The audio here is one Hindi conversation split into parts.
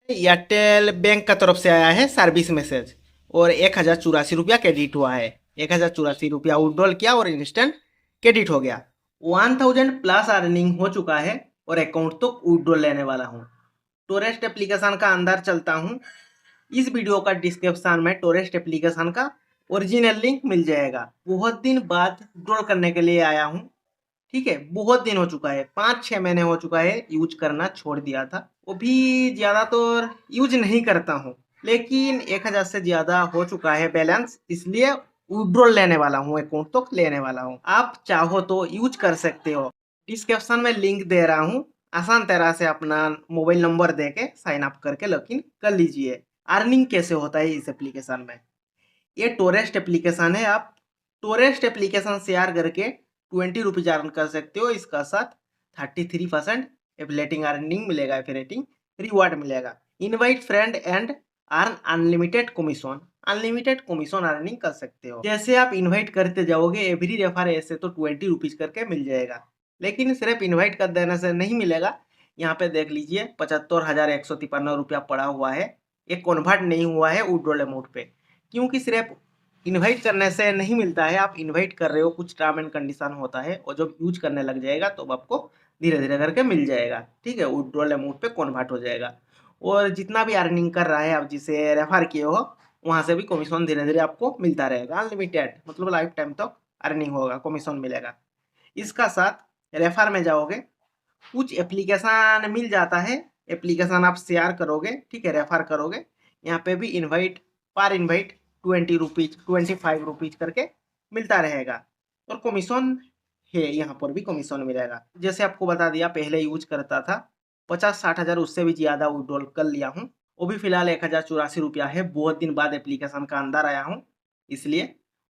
एयरटेल बैंक का तरफ से आया है सर्विस मैसेज और 1084 रुपया क्रेडिट हुआ है। 1084 रुपया विड्रॉल किया और इंस्टेंट क्रेडिट हो गया। 1000 प्लस अर्निंग हो चुका है और अकाउंट तो विड्रॉल लेने वाला हूँ। टोरेस्ट एप्लीकेशन का अंदर चलता हूँ। इस वीडियो का डिस्क्रिप्शन में टोरेस्ट एप्लीकेशन का ओरिजिनल लिंक मिल जाएगा। बहुत दिन बाद विड्रॉल करने के लिए आया हूँ। ठीक है, बहुत दिन हो चुका है, 5-6 महीने हो चुका है यूज करना छोड़ दिया था। वो भी ज़्यादा तो यूज नहीं करता हूँ, लेकिन 1000 से ज़्यादा हो चुका है बैलेंस, इसलिए विड्रॉल लेने वाला हूँ, अकाउंट तो लेने वाला हूँ। आप चाहो तो यूज कर सकते हो। डिस्क्रिप्शन में लिंक दे रहा हूँ, आसान तरह से अपना मोबाइल नंबर दे के साइन अप करके लॉगिन कर लीजिए। अर्निंग कैसे होता है इस एप्लीकेशन में, ये टोरेस्ट एप्लीकेशन है। आप टोरेस्ट एप्लीकेशन शेयर करके 20 रुपीज अर्न कर सकते हो। इसका साथ 33% एफिलिएटिंग अर्निंग मिलेगा, एफिलिएटिंग रिवार्ड मिलेगा। Invite friend and earn unlimited commission, unlimited commission earning कर सकते हो। जैसे आप इनवाइट करते जाओगे एवरी रेफर ऐसे तो 20 रुपीज करके मिल जाएगा, लेकिन सिर्फ इन्वाइट कर देने से नहीं मिलेगा। यहाँ पे देख लीजिए 75,153 रुपया पड़ा हुआ है, ये कन्वर्ट नहीं हुआ है विड्रॉल अमाउंट पे, क्योंकि सिर्फ इनवाइट करने से नहीं मिलता है। आप इनवाइट कर रहे हो, कुछ टर्म एंड कंडीशन होता है, और जब यूज करने लग जाएगा तो आपको धीरे धीरे करके मिल जाएगा। ठीक है, विड्रॉल अमाउंट पे कन्वर्ट हो जाएगा। और जितना भी अर्निंग कर रहा है आप जिसे रेफर किए हो, वहाँ से भी कमीशन धीरे धीरे आपको मिलता रहेगा। अनलिमिटेड मतलब लाइफ टाइम तक अर्निंग होगा, कमीशन मिलेगा। इसका साथ रेफर में जाओगे, कुछ एप्लीकेशन मिल जाता है, एप्लीकेशन आप शेयर करोगे, ठीक है, रेफर करोगे, यहाँ पे भी इनवाइट पर इनवाइट 20 रुपीज 25 रुपीज करके मिलता रहेगा। और कमीशन है, यहाँ पर भी कमीशन मिलेगा। जैसे आपको बता दिया, पहले यूज करता था 50-60 हज़ार, उससे भी ज़्यादा विड्रॉल कर लिया हूँ। वो भी फिलहाल 1084 रुपया है। बहुत दिन बाद एप्लीकेशन का अंदर आया हूँ, इसलिए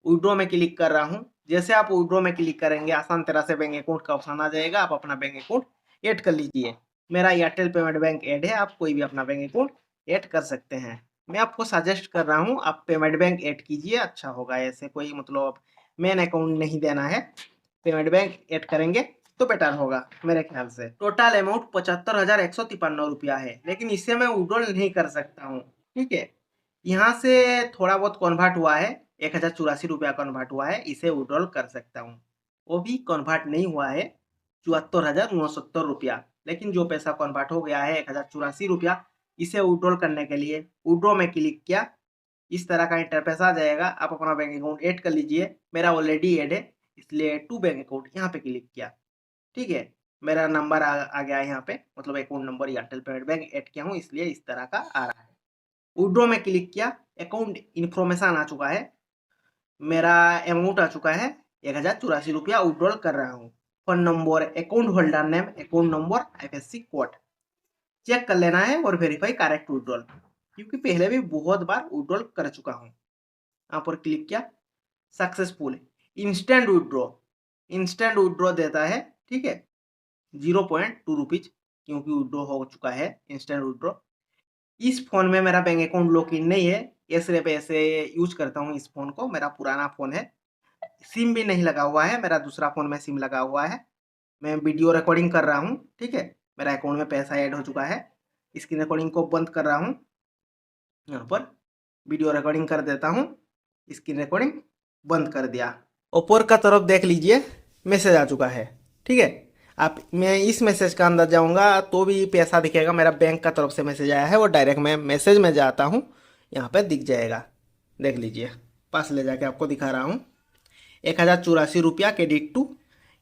विड्रॉ में क्लिक कर रहा हूँ। जैसे आप विड्रॉ में क्लिक करेंगे, आसान तरह से बैंक अकाउंट का ऑप्शन आ जाएगा। आप अपना बैंक अकाउंट ऐड कर लीजिए। मेरा एयरटेल पेमेंट बैंक ऐड है, आप कोई भी अपना बैंक अकाउंट ऐड कर सकते हैं। मैं आपको सजेस्ट कर रहा हूँ आप पेमेंट बैंक ऐड कीजिए, अच्छा होगा। ऐसे कोई मतलब मेन अकाउंट नहीं देना है, पेमेंट बैंक ऐड करेंगे तो बेटर होगा मेरे ख्याल से। टोटल अमाउंट 75,153 रुपया है, लेकिन इससे मैं विड्रॉल नहीं कर सकता हूँ। ठीक है, यहाँ से थोड़ा बहुत कन्वर्ट हुआ है, 1084 रुपया कन्वर्ट हुआ है, इसे विड्रॉल कर सकता हूँ। वो भी कन्वर्ट नहीं हुआ है 74,069 रुपया, लेकिन जो पैसा कन्वर्ट हो गया है 1084 रुपया, इसे विड्रॉल करने के लिए विड्रॉ में क्लिक किया। इस तरह का इंटरफेस आ जाएगा। आप अपना बैंक अकाउंट ऐड कर लीजिए। मेरा ऑलरेडी ऐड है, इसलिए टू बैंक अकाउंट यहाँ पे क्लिक किया। ठीक है, मेरा नंबर आ गया है यहाँ पे, मतलब account number Airtel payment bank add किया हूँ, इसलिए इस तरह का आ रहा है। विड्रॉ में क्लिक किया, अकाउंट इन्फॉर्मेशन आ चुका है, मेरा अमाउंट आ चुका है 1084 रुपया विड्रॉल कर रहा हूँ। Phone number, account holder name, account number, IFSC code check कर लेना है और वेरीफाई करेक्ट विड्रॉल, क्योंकि पहले भी बहुत बार विड्रॉल कर चुका हूँ। यहाँ पर क्लिक किया, successful instant withdraw, instant withdraw देता है। ठीक है, 0.2 रुपीज, क्योंकि विड्रॉ हो चुका है इंस्टेंट विड्रॉ। इस फ़ोन में मेरा बैंक अकाउंट लॉगिन नहीं है, ये सिर्फ ऐसे यूज करता हूँ इस फ़ोन को। मेरा पुराना फ़ोन है, सिम भी नहीं लगा हुआ है, मेरा दूसरा फ़ोन में सिम लगा हुआ है। मैं वीडियो रिकॉर्डिंग कर रहा हूँ। ठीक है, मेरा अकाउंट में पैसा ऐड हो चुका है। स्क्रीन रिकॉर्डिंग को बंद कर रहा हूँ, यहाँ पर वीडियो रिकॉर्डिंग कर देता हूँ। स्क्रीन रिकॉर्डिंग बंद कर दिया। ऊपर का तरफ देख लीजिए, मैसेज आ चुका है। ठीक है, आप मैं इस मैसेज का अंदर जाऊंगा तो भी पैसा दिखेगा। मेरा बैंक का तरफ से मैसेज आया है, वो डायरेक्ट मैं मैसेज में जाता हूँ, यहाँ पे दिख जाएगा। देख लीजिए, पास ले जाके आपको दिखा रहा हूँ। 1084 रुपया credit to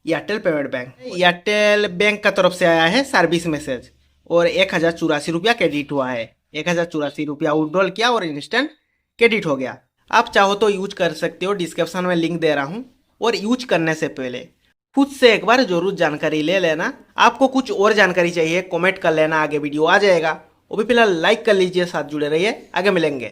Airtel payment bank. Airtel bank का तरफ से आया है सर्विस मैसेज और 1084 रुपया क्रेडिट हुआ है। 1084 रुपया विड्रॉल किया और इंस्टेंट क्रेडिट हो गया। आप चाहो तो यूज कर सकते हो, डिस्क्रिप्शन में लिंक दे रहा हूँ। और यूज करने से पहले खुद से एक बार जरूर जानकारी ले लेना। आपको कुछ और जानकारी चाहिए, कमेंट कर लेना, आगे वीडियो आ जाएगा। वो भी फिलहाल लाइक कर लीजिए, साथ जुड़े रहिए, आगे मिलेंगे।